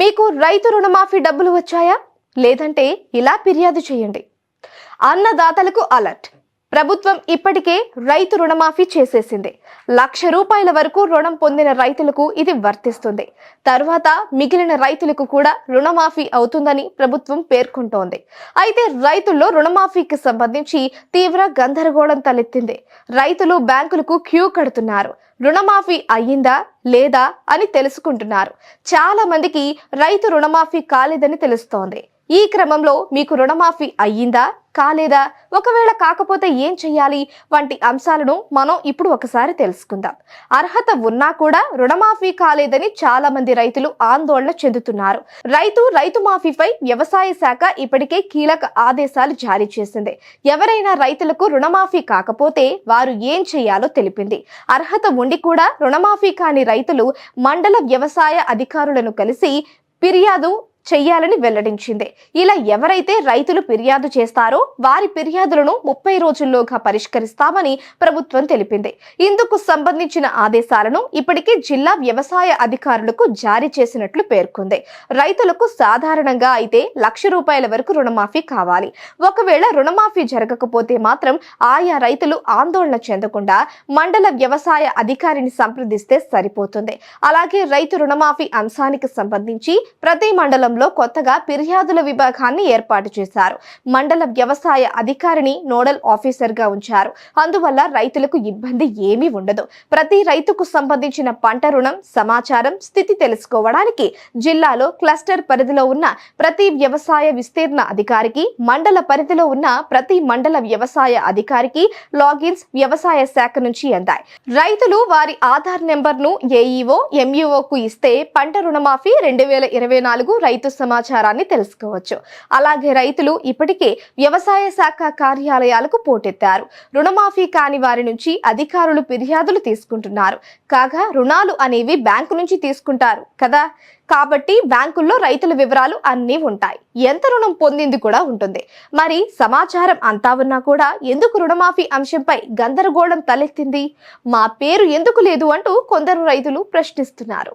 మీకు రైతు రుణమాఫీ డబ్బులు వచ్చాయా? లేదంటే ఇలా ఫిర్యాదు చేయండి. అన్నదాతలకు అలర్ట్. ప్రభుత్వం ఇప్పటికే రైతు రుణమాఫీ చేసేసింది. ₹1,00,000 వరకు రుణం పొందిన రైతులకు ఇది వర్తిస్తుంది. తరువాత మిగిలిన రైతులకు కూడా రుణమాఫీ అవుతుందని ప్రభుత్వం పేర్కొంటోంది. అయితే రైతుల్లో రుణమాఫీకి సంబంధించి తీవ్ర గందరగోళం తలెత్తింది. రైతులు బ్యాంకులకు క్యూ కడుతున్నారు. రుణమాఫీ అయ్యిందా లేదా అని తెలుసుకుంటున్నారు. చాలా మందికి రైతు రుణమాఫీ కాలేదని తెలుస్తోంది. ఈ క్రమంలో మీకు రుణమాఫీ అయ్యిందా కాలేదా, ఒకవేళ కాకపోతే ఏం చెయ్యాలి వంటి అంశాలను మనం ఇప్పుడు ఒకసారి తెలుసుకుందాం. అర్హత ఉన్నా కూడా రుణమాఫీ కాలేదని చాలా మంది రైతులు ఆందోళన చెందుతున్నారు. రైతు మాఫీపై వ్యవసాయ శాఖ ఇప్పటికే కీలక ఆదేశాలు జారీ చేసింది. ఎవరైనా రైతులకు రుణమాఫీ కాకపోతే వారు ఏం చేయాలో తెలిపింది. అర్హత ఉండి కూడా రుణమాఫీ కాని రైతులు మండల వ్యవసాయ అధికారులను కలిసి ఫిర్యాదు చెయ్యాలని వెల్లడించింది. ఇలా ఎవరైతే రైతులు ఫిర్యాదు చేస్తారో వారి ఫిర్యాదులను 30 రోజుల్లోగా పరిష్కరిస్తామని ప్రభుత్వం తెలిపింది. ఇందుకు సంబంధించిన ఆదేశాలను ఇప్పటికే జిల్లా వ్యవసాయ అధికారులకు జారీ చేసినట్లు పేర్కొంది. రైతులకు సాధారణంగా అయితే ₹1,00,000 వరకు రుణమాఫీ కావాలి. ఒకవేళ రుణమాఫీ జరగకపోతే మాత్రం ఆయా రైతులు ఆందోళన చెందకుండా మండల వ్యవసాయ అధికారిని సంప్రదిస్తే సరిపోతుంది. అలాగే రైతు రుణమాఫీ అంశానికి సంబంధించి ప్రతి మండలం కొత్తగా ఫిర్యాదుల విభాగాన్ని ఏర్పాటు చేశారు. మండల వ్యవసాయ అధికారిని నోడల్ ఆఫీసర్ గా ఉంచారు. అందువల్ల రైతులకు ఇబ్బంది ఏమీ ఉండదు. ప్రతి రైతుకు సంబంధించిన పంట రుణం సమాచారం స్థితి తెలుసుకోవడానికి జిల్లాలో క్లస్టర్ పరిధిలో ఉన్న ప్రతి వ్యవసాయ విస్తీర్ణ అధికారికి, మండల పరిధిలో ఉన్న ప్రతి మండల వ్యవసాయ అధికారికి లాగిన్స్ వ్యవసాయ శాఖ నుంచి అందాయి. రైతులు వారి ఆధార్ నెంబర్ ను ఏఈఓ, ఎంఈఓ కు ఇస్తే పంట రుణమాఫీ 2024 రైతు సమాచారాన్ని తెలుసుకోవచ్చు. అలాగే రైతులు ఇప్పటికే వ్యవసాయ శాఖ కార్యాలయాలకు పోటెత్తారు. రుణమాఫీ కాని వారి నుంచి అధికారులు ఫిర్యాదులు తీసుకుంటున్నారు. కాగా రుణాలు అనేవి బ్యాంకు నుంచి తీసుకుంటారు కదా, కాబట్టి బ్యాంకుల్లో రైతుల వివరాలు అన్నీ ఉంటాయి. ఎంత రుణం పొందింది కూడా ఉంటుంది. మరి సమాచారం అంతా ఉన్నా కూడా ఎందుకు రుణమాఫీ అంశంపై గందరగోళం తలెత్తింది? మా పేరు ఎందుకు లేదు అంటూ కొందరు రైతులు ప్రశ్నిస్తున్నారు.